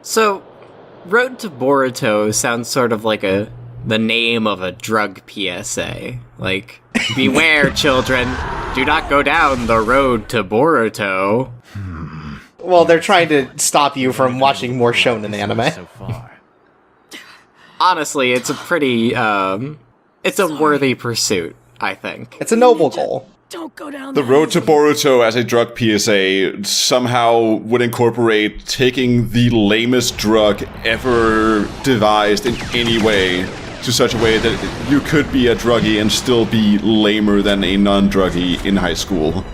So, Road to Boruto sounds sort of like the name of a drug PSA. Like, beware, children, do not go down the road to Boruto. Well, they're trying to stop you from watching more shonen anime. Honestly, it's a pretty, it's a worthy pursuit, I think. It's a noble goal. Don't go down The road to Boruto as a drug PSA somehow would incorporate taking the lamest drug ever devised in any way to such a way that you could be a druggie and still be lamer than a non-druggie in high school.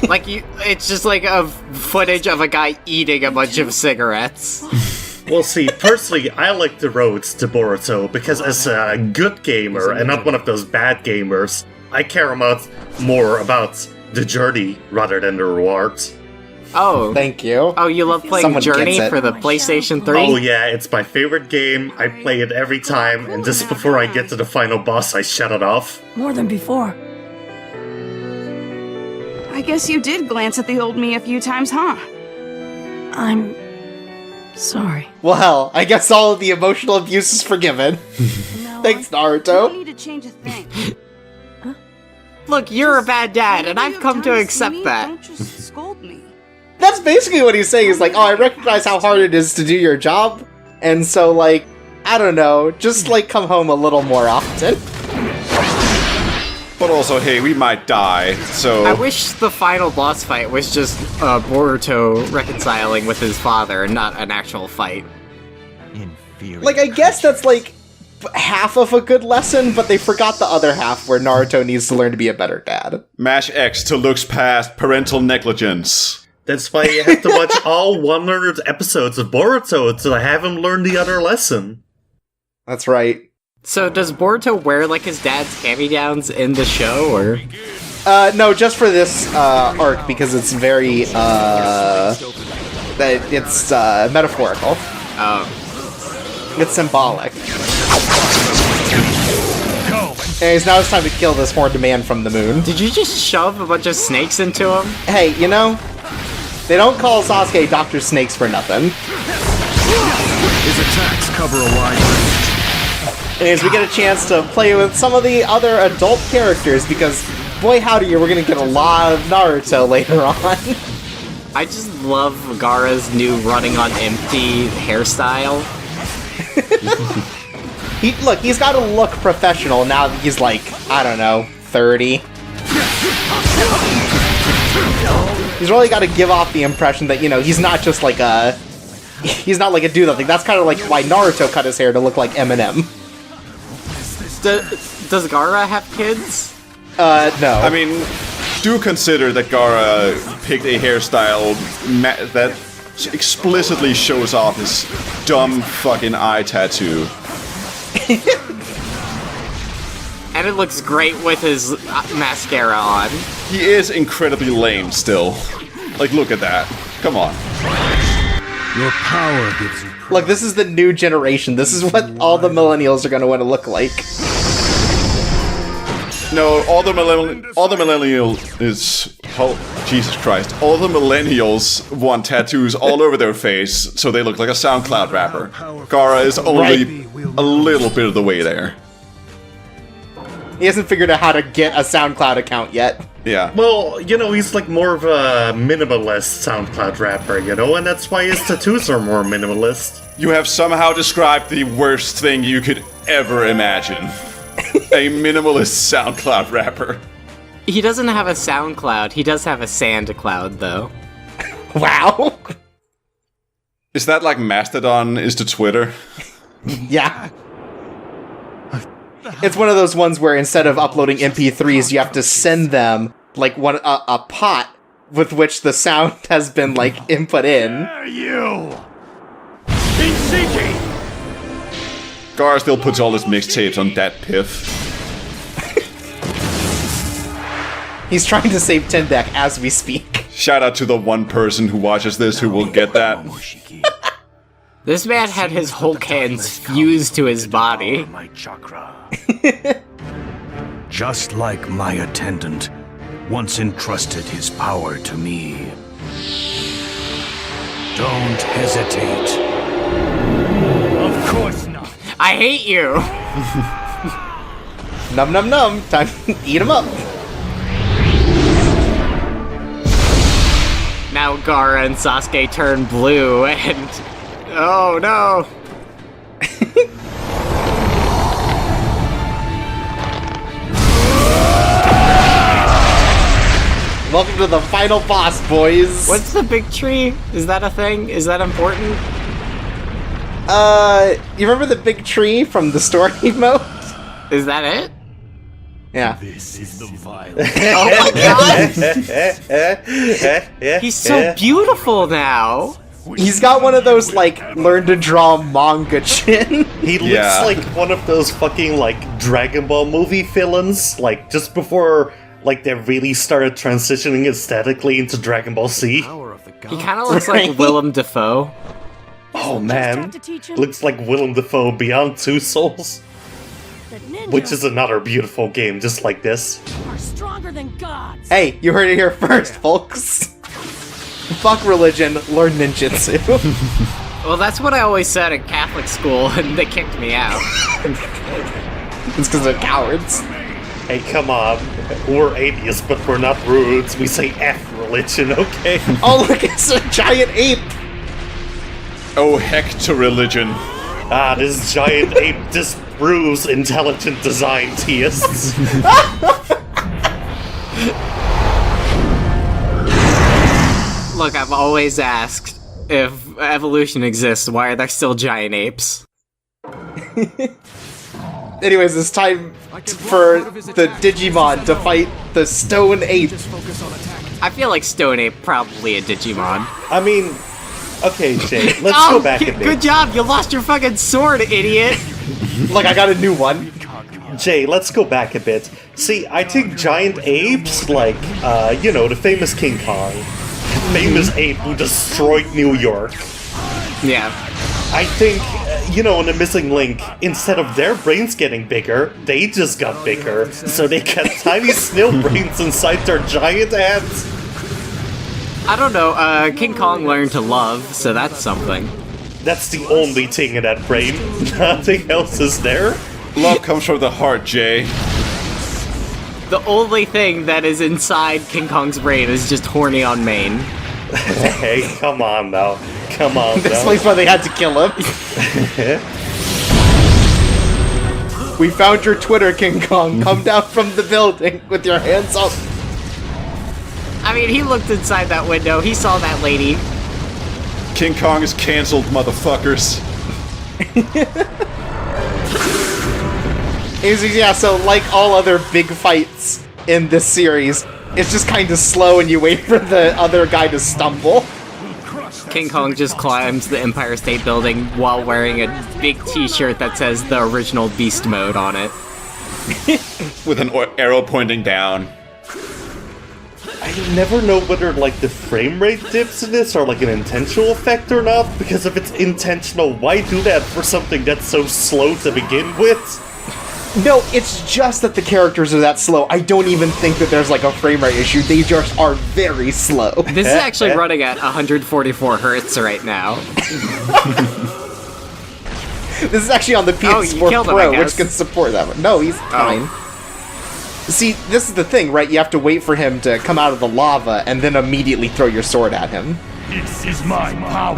Like, it's just like a footage of a guy eating a bunch of cigarettes. Well, see, personally, I like the roads to Boruto because as a good gamer and not one of those bad gamers, I care more about the journey rather than the rewards. Oh. Thank you. Oh, you love playing Someone Journey gets it. for the PlayStation 3? Oh yeah, it's my favorite game. I play it every time, and just before I get to the final boss, I shut it off. More than before. I guess you did glance at the old me a few times, huh? I'm sorry. Well, I guess all of the emotional abuse is forgiven. No, Thanks, I don't Naruto. need to change a thing. Look, you're a bad dad, and I've come to accept that. Don't just scold me. That's basically what he's saying, is like, oh, I recognize how hard it is to do your job, and so, like, I don't know, just, like, come home a little more often. But also, hey, we might die, so... I wish the final boss fight was just Boruto reconciling with his father and not an actual fight. Like, I guess that's, like, half of a good lesson, but they forgot the other half where Naruto needs to learn to be a better dad. Mash X to looks past parental negligence. That's why you have to watch all 100 episodes of Boruto to have him learn the other lesson. That's right. So does Boruto wear, like, his dad's hand-me-downs in the show, or...? No, just for this arc, because it's very, it's metaphorical. Oh. It's symbolic. Anyways, now it's time to kill this horned man from the moon. Did you just shove a bunch of snakes into him? Hey, you know, they don't call Sasuke Dr. Snakes for nothing. His attacks cover a wide range. Anyways, we get a chance to play with some of the other adult characters, because, boy howdy, we're gonna get a lot of Naruto later on. I just love Gaara's new running on empty hairstyle. He's got to look professional now that he's like, I don't know, 30. He's really got to give off the impression that, you know, he's not just like he's not like a dude. I think that's kind of like why Naruto cut his hair to look like Eminem. Does Gaara have kids? No. I mean, do consider that Gaara picked a hairstyle that explicitly shows off his dumb fucking eye tattoo. And it looks great with his mascara on. He is incredibly lame still. Like, look at that. Come on. Your power gives you... Look, this is the new generation. This is what all the millennials are going to want to look like. No, all the millennials is... Oh, Jesus Christ. All the millennials want tattoos all over their face, so they look like a SoundCloud rapper. Gaara is only a little bit of the way there. He hasn't figured out how to get a SoundCloud account yet. Yeah. Well, you know, he's like more of a minimalist SoundCloud rapper, you know, and that's why his tattoos are more minimalist. You have somehow described the worst thing you could ever imagine. A minimalist SoundCloud rapper. He doesn't have a SoundCloud. He does have a SandCloud, though. Wow. Is that like Mastodon is to Twitter? Yeah. It's one of those ones where instead of uploading MP3s, you have to send them, like, a pot with which the sound has been, like, input in. Dare you! Be seeking! Gaara still puts all his mixtapes on Dat Piff. He's trying to save Tendek as we speak. Shout out to the one person who watches this who will get that. This man had his whole hands fused to his body. My chakra. Just like my attendant once entrusted his power to me. Don't hesitate. Of course not. I hate you! Num num num. Time to eat him up. Now Gaara and Sasuke turn blue and... Oh no! Welcome to the final boss, boys. What's the big tree? Is that a thing? Is that important? You remember the big tree from the story mode? Is that it? Yeah. This is the violence. Oh my god! He's so beautiful now! He's got one of those, like, learn to draw manga chin. He looks Yeah. like one of those fucking, like, Dragon Ball movie villains, like, just before, like, they really started transitioning aesthetically into Dragon Ball Z. He kinda looks like Willem Dafoe. Oh, man. to teach him Looks like Willem Dafoe Beyond Two Souls, that ninjas which is another beautiful game just like this. are stronger than gods. Hey, you heard it here first, folks. Fuck religion, learn ninjutsu. Well, that's what I always said at Catholic school, and they kicked me out. It's because they're cowards. Hey, come on. We're atheists, but we're not rudes. We say F religion, okay? Oh, look, it's a giant ape. Oh, heck to religion. Ah, this giant ape disproves intelligent design theists. Look, I've always asked, if evolution exists, why are there still giant apes? Anyways, it's time for the Digimon to fight the stone ape. I feel like Stone Ape probably a Digimon. I mean, okay, Jay, let's Oh, go back a good bit. job! You lost your fucking sword, idiot! Look, I got a new one. Jay, let's go back a bit. See, I think giant apes, like, you know, the famous King Kong. Famous ape who destroyed New York. Yeah. I think, you know, in the missing link, instead of their brains getting bigger, they just got bigger. So they got tiny snail brains inside their giant heads. I don't know, King Kong learned to love, so that's something. That's the only thing in that brain. Nothing else is there. Love comes from the heart, Jay. The only thing that is inside King Kong's brain is just horny on main. Hey, come on now. Come on This now. place why they had to kill him. We found your Twitter, King Kong. Come down from the building with your hands up. I mean, he looked inside that window, he saw that lady. King Kong is cancelled, motherfuckers. Yeah, so like all other big fights in this series, it's just kind of slow and you wait for the other guy to stumble. King Kong just climbs the Empire State Building while wearing a big t-shirt that says the original Beast Mode on it. With an arrow pointing down. I never know whether, like, the frame rate dips in this are, like, an intentional effect or not, because if it's intentional, why do that for something that's so slow to begin with? No, it's just that the characters are that slow. I don't even think that there's like a frame rate issue. They just are very slow. This is actually running at 144 hertz right now. This is actually on the Oh, you PS4 killed him, Pro, I which guess. can support that one. No, he's fine. See, this is the thing, right? You have to wait for him to come out of the lava and then immediately throw your sword at him. This is my power.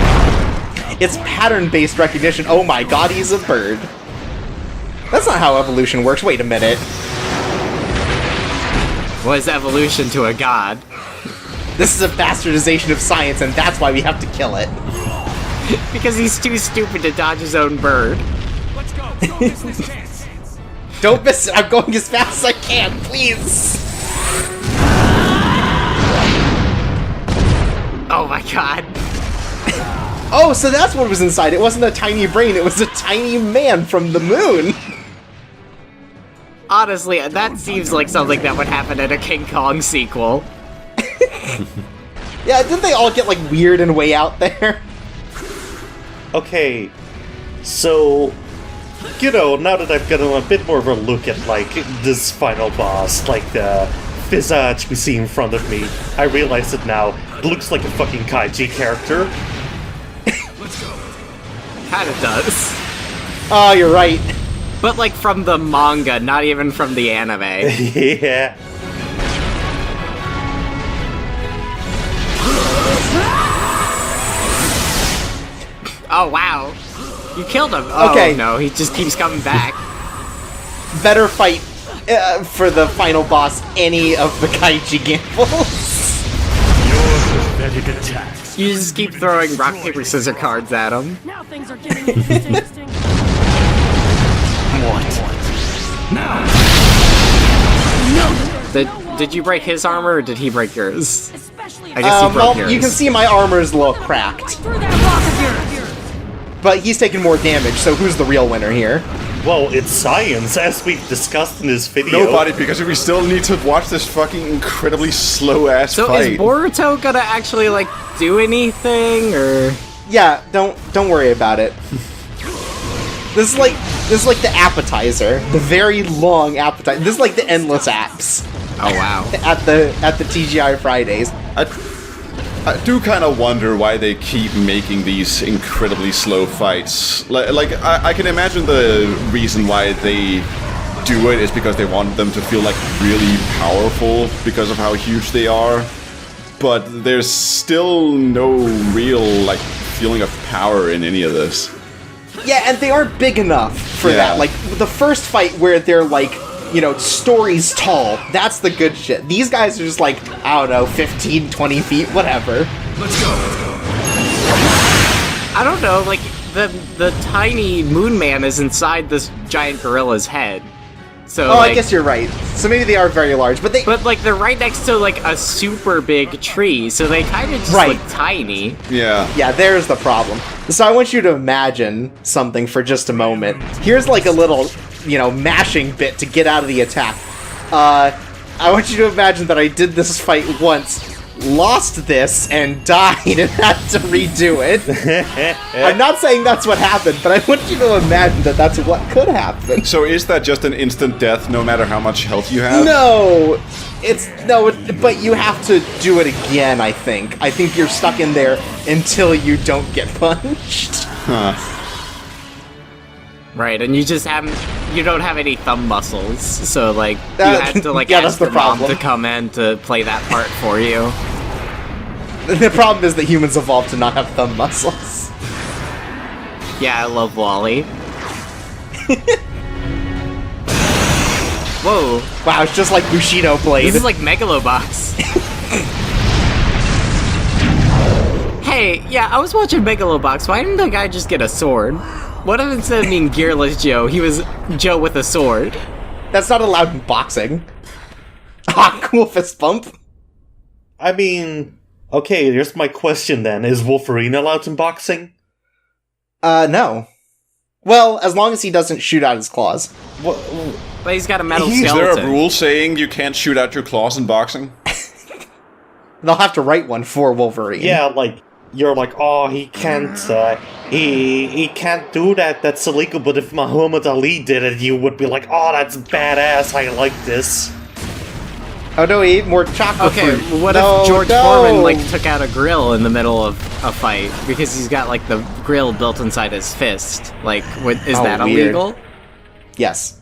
It's pattern-based recognition. Oh my god, he's a bird. That's not how evolution works. Wait a minute. Was evolution to a god. This is a bastardization of science, and that's why we have to kill it. Because he's too stupid to dodge his own bird. Let's go. Don't miss this chance. Don't miss it. I'm going as fast as I can, please. Oh my god. Oh, so that's what was inside. It wasn't a tiny brain. It was a tiny man from the moon. Honestly, that seems like something that would happen in a King Kong sequel. Yeah, didn't they all get, like, weird and way out there? Okay, so, you know, now that I've gotten a bit more of a look at, like, this final boss, like the visage we see in front of me, I realize it now. It looks like a fucking kaiji character. Kinda does. Oh, you're right. But like from the manga, not even from the anime. Yeah. Oh wow. You killed him. Oh Okay. no, he just keeps coming back. Better fight for the final boss any of the Kaiji Gambles. Pathetic attacks. You just keep throwing rock, paper, scissors cards at him. Now things are getting interesting. Did you break his armor or did he break yours? Especially I guess he broke Well, yours. you can see my armor's a little cracked, through that rock of yours. but he's taking more damage, so who's the real winner here? Well, it's science, as we've discussed in this video. Nobody, because we still need to watch this fucking incredibly slow-ass So fight. is Boruto gonna actually like do anything or? Yeah, don't worry about it. This is like the appetizer, the very long appetizer. This is like the endless apps Oh wow. at the TGI Fridays. I do kind of wonder why they keep making these incredibly slow fights. I can imagine the reason why they do it is because they want them to feel like really powerful because of how huge they are. But there's still no real like feeling of power in any of this. Yeah, and they aren't big enough for Yeah. that. Like the first fight where they're like, you know, stories tall. That's the good shit. These guys are just like, I don't know, 15, 20 feet, whatever. I don't know. Like the tiny Moon Man is inside this giant gorilla's head. So Oh, like, I guess you're right. So maybe they are very large, but they... But like they're right next to like a super big tree, so they kind of just Right. look tiny. Yeah. Yeah, there's the problem. So I want you to imagine something for just a moment. Here's like a little, you know, mashing bit to get out of the attack. I want you to imagine that I did this fight once, lost this, and died and had to redo it. I'm not saying that's what happened, but I want you to imagine that that's what could happen. So is that just an instant death no matter how much health you have? No! But you have to do it again, I think. I think you're stuck in there until you don't get punched. Huh. Right, and you don't have any thumb muscles, so like you That- had to like yeah, ask that's the your mom to problem. come in to play that part for you. The problem is that humans evolved to not have thumb muscles. Yeah, I love Wally. Whoa, Wow, it's just like Bushido Blade. this is like Megalobox. Hey, yeah, I was watching Megalobox. Why didn't the guy just get a sword? What if instead of being Gearless Joe, he was Joe with a sword? That's not allowed in boxing. Ah, cool fist bump. I mean, okay, here's my question then. Is Wolverine allowed in boxing? No. Well, as long as he doesn't shoot out his claws. What? But he's got a metal Is skeleton. there a rule saying you can't shoot out your claws in boxing? They'll have to write one for Wolverine. Yeah, like, you're like, oh, he can't, he can't do that, that's illegal, but if Muhammad Ali did it, you would be like, oh, that's badass, I like this. Oh no, he ate more chocolate Okay, fruit. what No, if George no. Foreman like took out a grill in the middle of a fight because he's got like the grill built inside his fist? Like, is Oh, that weird. illegal? Yes.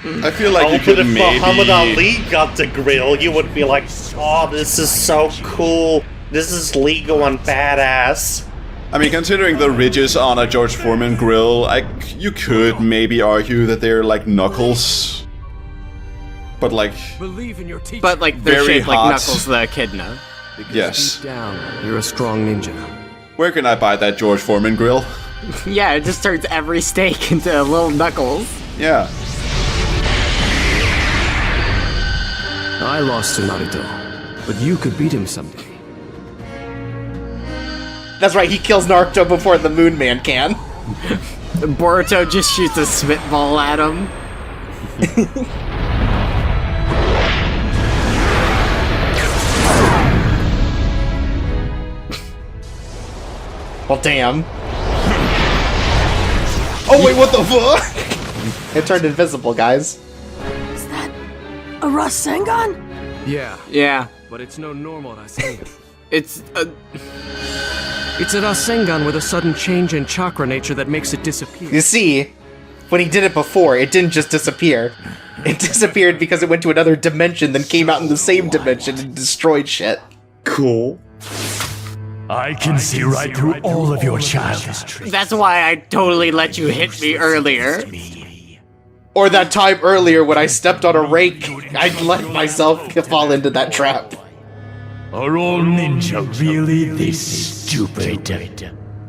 I feel like you But could if maybe... Muhammad Ali got the grill, you would be like, oh, this is so cool, this is legal and badass. I mean, considering the ridges on a George Foreman grill, you could maybe argue that they're like knuckles. But like, Believe in your teacher. But like they're Very shaped like hot. Knuckles the Echidna. yes. Deep down, you're a strong ninja. Where can I buy that George Foreman grill? Yeah, it just turns every steak into little Knuckles. Yeah. I lost to Naruto, but you could beat him someday. That's right, he kills Naruto before the Moon Man can. Boruto just shoots a spitball at him. Well, damn. Oh wait, what the fuck? It turned invisible, guys. Is that a Rasengan? Yeah, Yeah, but it's no normal Rasengan. it's It's a Rasengan with a sudden change in chakra nature that makes it disappear. You see, when he did it before, it didn't just disappear. It disappeared because it went to another dimension, then came out in the same dimension and destroyed shit. Cool. I can see right through all of your childish tricks. That's why I totally let you hit me earlier. Or that time earlier when I stepped on a rake, I let myself fall into that trap. Are all ninja really this stupid?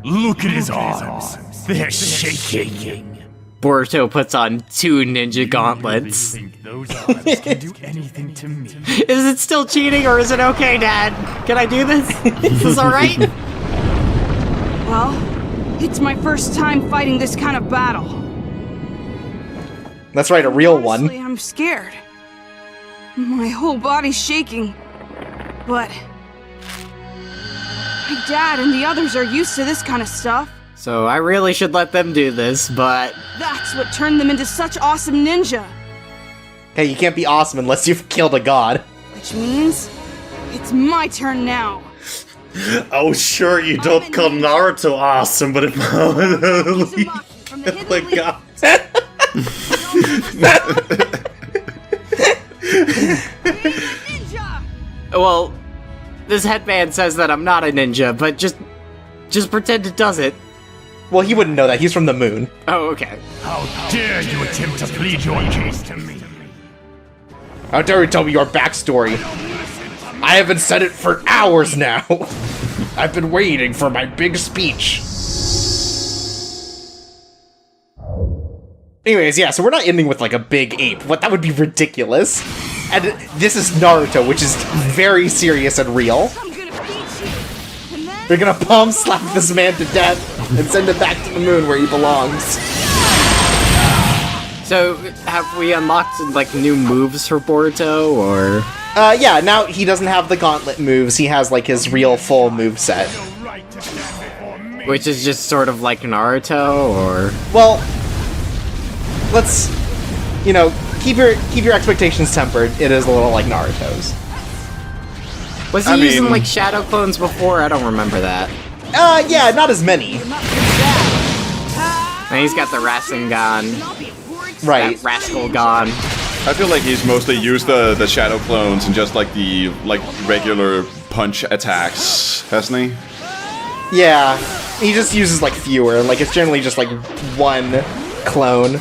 Look at his arms. They're shaking. Boruto puts on 2 ninja gauntlets. Think those arms can do anything to me? Is it still cheating or is it okay, Dad? Can I do this? Is this alright? Well, it's my first time fighting this kind of battle. That's right, a real Honestly, one. I'm scared. My whole body's shaking. But my dad and the others are used to this kind of stuff. So I really should let them do this, but... That's what turned them into such awesome ninja. Hey, you can't be awesome unless you've killed a god. Which means it's my turn now. Oh, sure, you don't call Naruto awesome, but if Uzumaki from the oh my Hidden god. Ninja! Well, this headband says that I'm not a ninja, but just pretend it doesn't. Well, he wouldn't know that. He's from the moon. Oh, okay. How dare you attempt to plead your case to me? How dare you tell me your backstory? I haven't said it for hours now. I've been waiting for my big speech. Anyways, yeah, so we're not ending with like a big ape. What? That would be ridiculous. And this is Naruto, which is very serious and real. I'm gonna beat you. And then They're gonna palm slap this man to death and send him back to the moon where he belongs. So, have we unlocked, like, new moves for Boruto, or...? Yeah, now he doesn't have the gauntlet moves. He has like his real full move set. Which is just sort of like Naruto, or...? Well, let's, you know, keep your expectations tempered. It is a little like Naruto's. Was he using, like, shadow clones before? I don't remember that. Yeah, not as many. And he's got the Rasengan, Right. that Rascal Gon. I feel like he's mostly used the shadow clones and just like the regular punch attacks, hasn't he? Yeah, he just uses like fewer. Like it's generally just like one clone.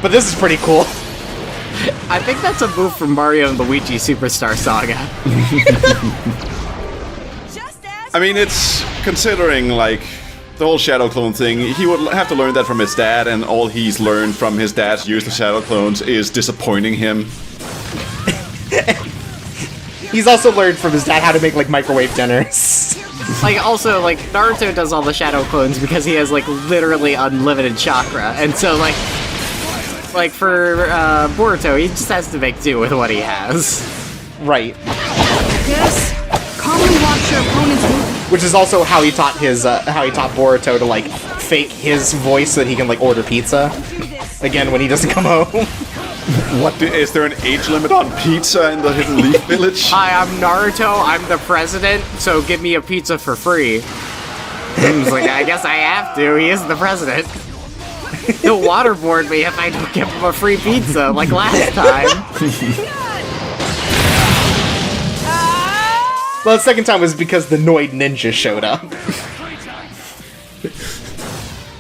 But this is pretty cool. I think that's a move from Mario and Luigi Superstar Saga. I mean, it's considering like the whole shadow clone thing. He would have to learn that from his dad, and all he's learned from his dad's use of shadow clones is disappointing him. He's also learned from his dad how to make like microwave dinners. Like, also, like, Naruto does all the shadow clones because he has, like, literally unlimited chakra, and so, like for Boruto, he just has to make do with what he has. Right. Yes. Calmly watch your opponent's move. Which is also how he taught Boruto to like fake his voice so that he can like order pizza again when he doesn't come home. Is there an age limit on pizza in the Hidden Leaf Village? Hi, I'm Naruto, I'm the president, so give me a pizza for free. He's like, I guess I have to, he is the president. He'll waterboard me if I don't give him a free pizza, like last time. Well, the second time was because the Noid Ninja showed up.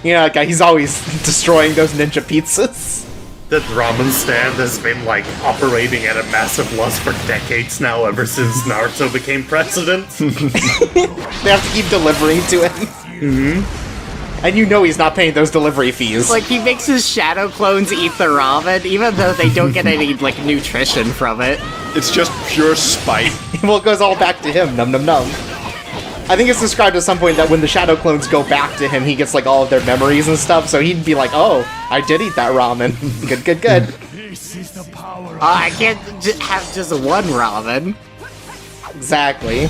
You know, that guy, he's always destroying those ninja pizzas. That ramen stand has been, like, operating at a massive loss for decades now, ever since Naruto became president. They have to keep delivering to him. Mm-hmm. And you know he's not paying those delivery fees. Like, he makes his shadow clones eat the ramen, even though they don't get any, like, nutrition from it. It's just pure spite. Well, it goes all back to him, num num num. I think it's described at some point that when the shadow clones go back to him, he gets, like, all of their memories and stuff, so he'd be like, oh, I did eat that ramen. Good, good, good. This is the power of I can't have just one ramen. Exactly.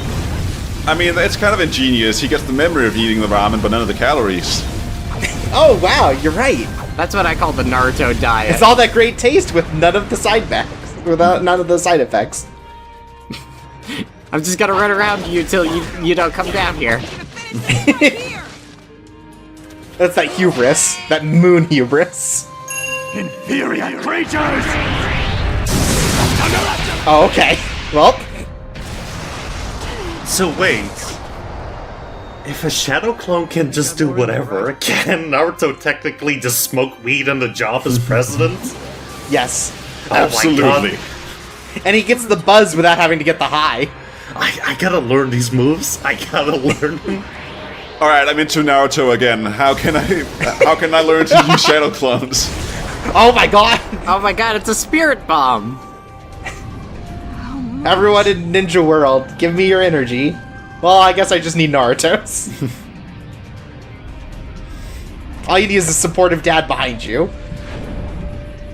I mean, it's kind of ingenious. He gets the memory of eating the ramen, but none of the calories. Oh, wow, you're right. That's what I call the Naruto diet. It's all that great taste with none of the side effects. Without none of the side effects. I'm just gonna run around you till you don't come down here. That's that hubris. That moon hubris. Inferior creatures! Oh, okay. Well, So wait. If a shadow clone can just do whatever, can Naruto technically just smoke weed on the job as president? yes. Oh my Absolutely. God. And he gets the buzz without having to get the high. I gotta learn these moves. I gotta learn them. All right, I'm into Naruto again. How can I learn to use shadow clones? Oh my god! Oh my god, it's a spirit bomb! Everyone in Ninja World, give me your energy. Well, I guess I just need Naruto's. All you need is a supportive dad behind you.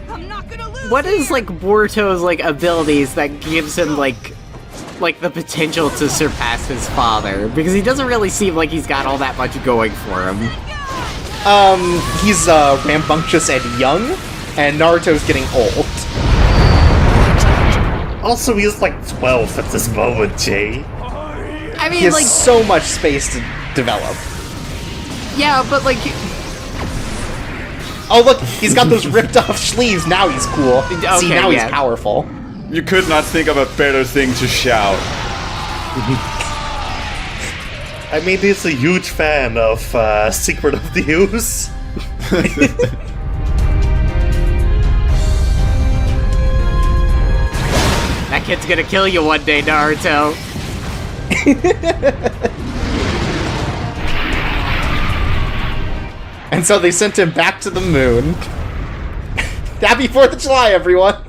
I'm not gonna lose. What is, like, Boruto's, like, abilities that gives him, like the potential to surpass his father? Because he doesn't really seem like he's got all that much going for him. He's rambunctious and young, and Naruto's getting old. Also, he's like 12 at this moment, Jay. I He mean, has like, so much space to develop. yeah, but, like, Oh look, he's got those ripped off sleeves, now he's cool. See, Okay, now yeah. he's powerful. You could not think of a better thing to shout. I mean, he's a huge fan of Secret of the Ooze. that kid's gonna kill you one day, Naruto. And so they sent him back to the moon. Happy 4th of July, everyone!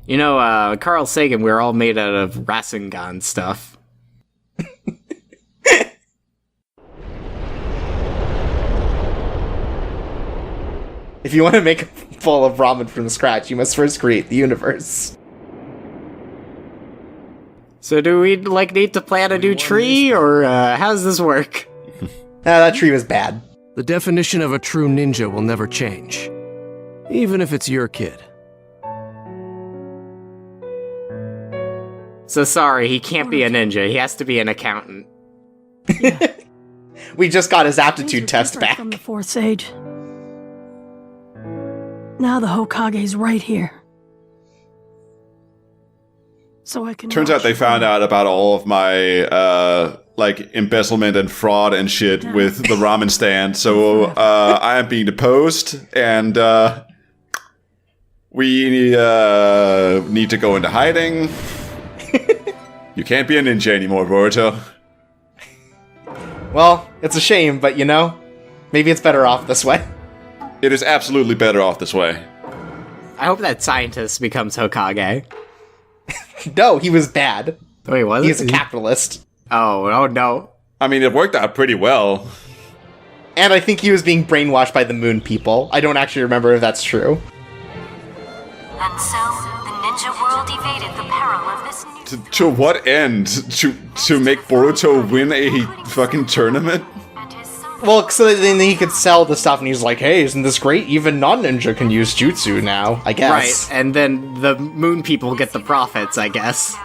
You know, Carl Sagan, we're all made out of Rasengan stuff. If you want to make a bowl of ramen from scratch, you must first create the universe. So do we, like, need to plant a new tree, or, how does this work? That tree was bad. The definition of a true ninja will never change. Even if it's your kid. So sorry, he can't be a ninja, he has to be an accountant. We just got his Things aptitude are test different back. from the fourth sage. Now the Hokage's right here. So I can. Turns out watch they found from- out about all of my like embezzlement and fraud and shit with the ramen stand. So I am being deposed, and we need to go into hiding. You can't be a ninja anymore, Boruto. Well, it's a shame, but you know, maybe it's better off this way. It is absolutely better off this way. I hope that scientist becomes Hokage. No, he was bad. Wait, was He's it? a capitalist. Oh no. I mean, it worked out pretty well. And I think he was being brainwashed by the moon people. I don't actually remember if that's true. And so, the ninja world evaded the peril of this new To what end? To make Boruto win a fucking tournament? and his son. Well, so then he could sell the stuff, and he's like, hey, isn't this great? Even non-ninja can use jutsu now, I guess. Right, and then the moon people get the profits, I guess.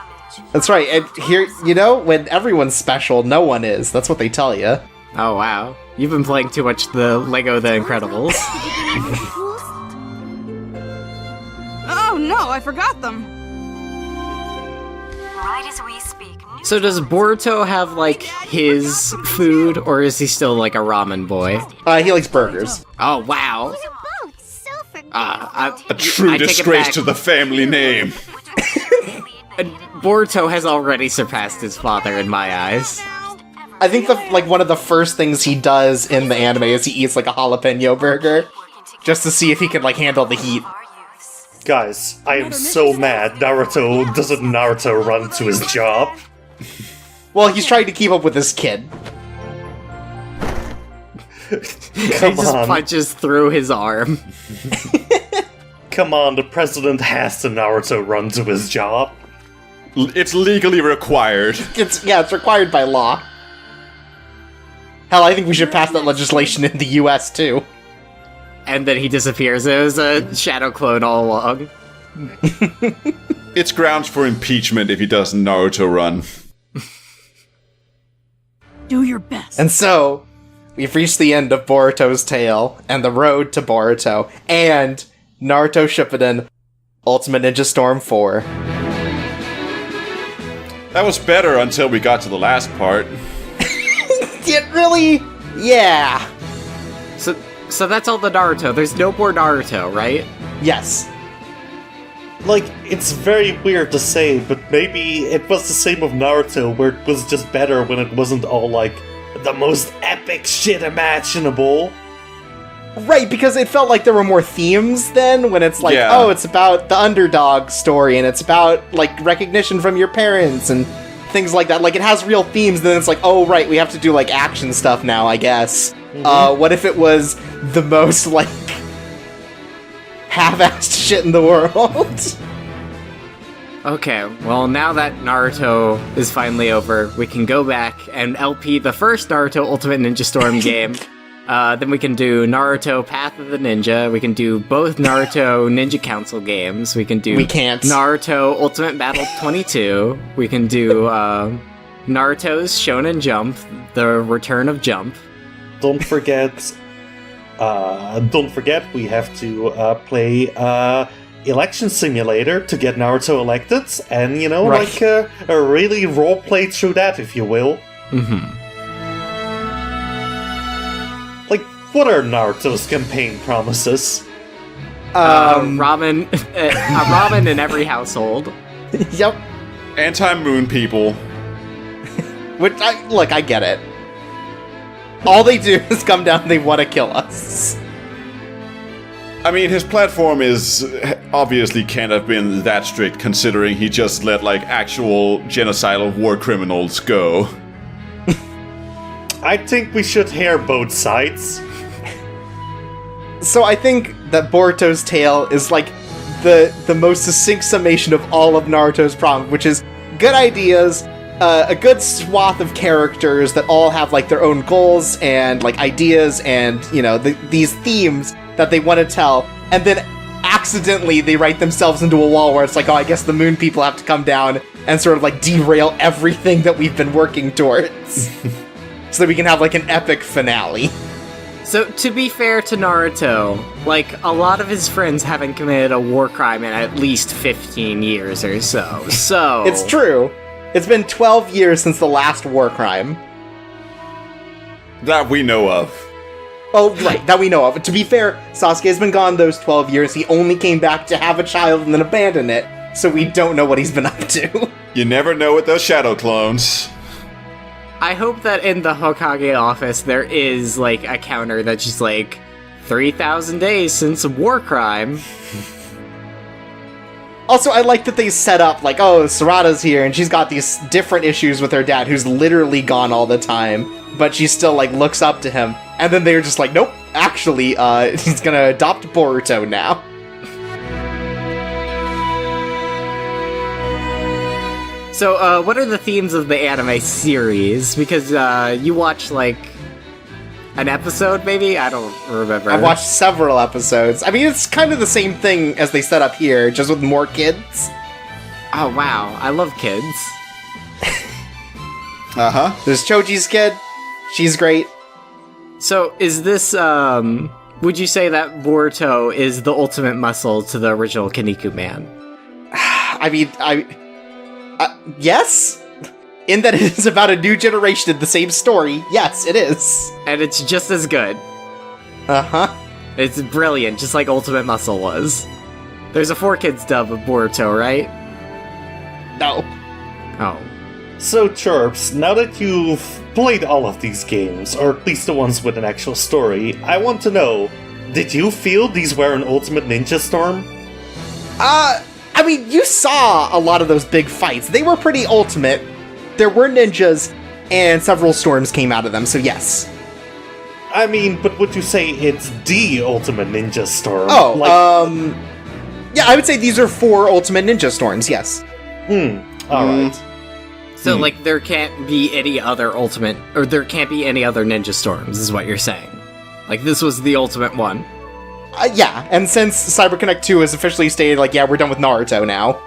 That's right, and here, you know, when everyone's special, no one is. That's what they tell you. Oh wow. You've been playing too much the Lego The Incredibles. Oh no, I forgot them. Right as we speak, new So does Boruto have, like, his food, or is he still, like, a ramen boy? He likes burgers. Oh wow. A true disgrace to the family name. Boruto has already surpassed his father in my eyes. I think one of the first things he does in the anime is he eats like a jalapeno burger, just to see if he can like handle the heat. Guys, I am so mad Naruto doesn't Naruto run to his job. Well, he's trying to keep up with his kid. He Come just on. punches through his arm. Come on, the president has to Naruto run to his job. It's legally required. It's required by law. Hell, I think we should pass that legislation in the U.S. too. And then he disappears. It was a shadow clone all along. It's grounds for impeachment if he doesn't Naruto run. Do your best. And so, we've reached the end of Boruto's tale, and the road to Boruto, and Naruto Shippuden Ultimate Ninja Storm 4. That was better until we got to the last part. It really... yeah. So that's all the Naruto. There's no more Naruto, right? Yes. Like, it's very weird to say, but maybe it was the same with Naruto, where it was just better when it wasn't all, like, the most epic shit imaginable. Right, because it felt like there were more themes then, when it's like, oh, it's about the underdog story, and it's about, like, recognition from your parents, and things like that. Like, it has real themes, and then it's like, oh, right, we have to do, like, action stuff now, I guess. What if it was the most, like, half-assed shit in the world? Okay, well, now that Naruto is finally over, we can go back and LP the first Naruto Ultimate Ninja Storm game. Then we can do Naruto Path of the Ninja. We can do both Naruto Ninja Council games. We can do Naruto Ultimate Battle 22. We can do Naruto's Shonen Jump, The Return of Jump. Don't forget, we have to play Election Simulator to get Naruto elected, and, you know, like, really roleplay through that, if you will. Like, what are Naruto's campaign promises? Ramen, ramen in every household. Yep. Anti-moon people. Which, I get it. All they do is come down and they want to kill us. I mean, his platform is obviously can't have been that strict, considering he just let, like, actual genocidal war criminals go. I think we should hear both sides. So I think that Boruto's tale is, like, the most succinct summation of all of Naruto's problems, which is good ideas, a good swath of characters that all have, like, their own goals and, like, ideas and, you know, these themes that they want to tell, and then accidentally they write themselves into a wall where it's like, oh, I guess the moon people have to come down and sort of, like, derail everything that we've been working towards. So that we can have, like, an epic finale. So, to be fair to Naruto, like, a lot of his friends haven't committed a war crime in at least 15 years or so, so... It's true. It's been 12 years since the last war crime. That we know of. Oh, right, that we know of. To be fair, Sasuke has been gone those 12 years. He only came back to have a child and then abandon it, so we don't know what he's been up to. You never know with those shadow clones. I hope that in the Hokage office there is, like, a counter that's just like, 3,000 days since a war crime. Also, I like that they set up, like, oh, Sarada's here, and she's got these different issues with her dad, who's literally gone all the time, but she still, like, looks up to him. And then they're just like, nope, actually, he's gonna adopt Boruto now. So, what are the themes of the anime series? Because, you watched, like, an episode, maybe? I don't remember. I've watched several episodes. I mean, it's kind of the same thing as they set up here, just with more kids. Oh, wow. I love kids. Uh-huh. There's Choji's kid. She's great. So, is this, would you say that Boruto is the ultimate muscle to the original Kinnikuman man? I mean, yes? In that it is about a new generation in the same story, yes, it is. And it's just as good. Uh-huh. It's brilliant, just like Ultimate Muscle was. There's a 4Kids dub of Boruto, right? No. Oh. So, Chirps, now that you've played all of these games, or at least the ones with an actual story, I want to know, did you feel these were an Ultimate Ninja Storm? I mean, you saw a lot of those big fights. They were pretty ultimate. There were ninjas, and several storms came out of them, so yes. I mean, but would you say it's the Ultimate Ninja Storm? Oh, yeah, I would say these are 4 Ultimate Ninja Storms, yes. Alright. So, like, there can't be any other ultimate, or there can't be any other Ninja Storms, is what you're saying. Like, this was the ultimate one. Yeah, and since CyberConnect 2 has officially stated, like, yeah, we're done with Naruto now,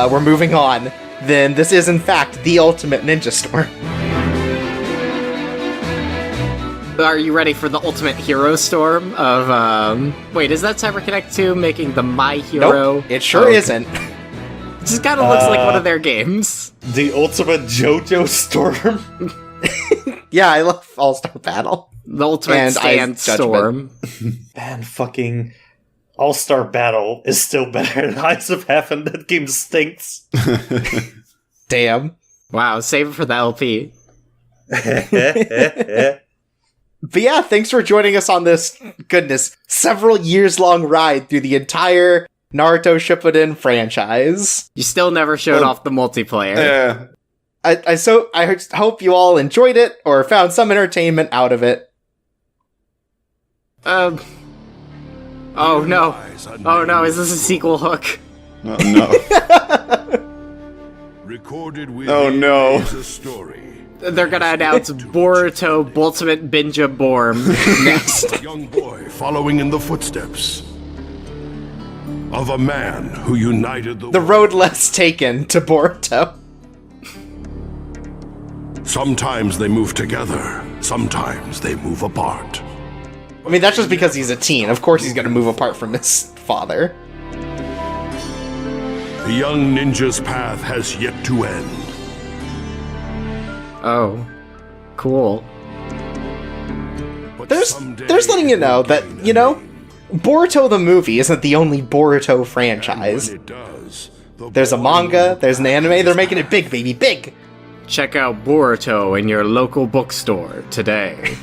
we're moving on, then this is, in fact, the ultimate ninja storm. Are you ready for the ultimate hero storm of, wait, is that CyberConnect 2 making the My Hero? Nope, it sure isn't. It just kind of looks like one of their games. The ultimate JoJo storm? Yeah, I love All-Star Battle. The ultimate And stand Ice Judgment. storm. Man, fucking All-Star Battle is still better than Eyes of Heaven. That game stinks. Damn. Wow, save it for the LP. But yeah, thanks for joining us on this, goodness, several years long ride through the entire Naruto Shippuden franchise. You still never showed off the multiplayer. Yeah. I hope you all enjoyed it or found some entertainment out of it. Oh no. Oh no, is this a sequel hook? Oh no. Recorded with Oh, no. is a story. They're gonna announce Boruto Ultimate Binja Borm next. Young boy following in the footsteps of a man who united The road less taken to Boruto. Sometimes they move together, sometimes they move apart. I mean, that's just because he's a teen. Of course he's gonna move apart from his father. The young ninja's path has yet to end. Oh. Cool. But There's someday letting you know that, you know, Boruto the movie isn't the only Boruto franchise. when it does, the There's a boy manga, there's an anime, they're is making it big, baby, big! Check out Boruto in your local bookstore today.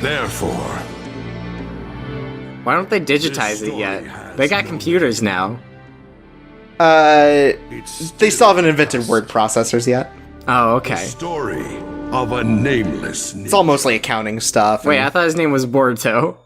Therefore, Why don't they digitize it yet? They got computers now. it's They still haven't invented word processors yet. Oh, the okay. story of a nameless It's all mostly accounting stuff. Wait, and- I thought his name was Boruto.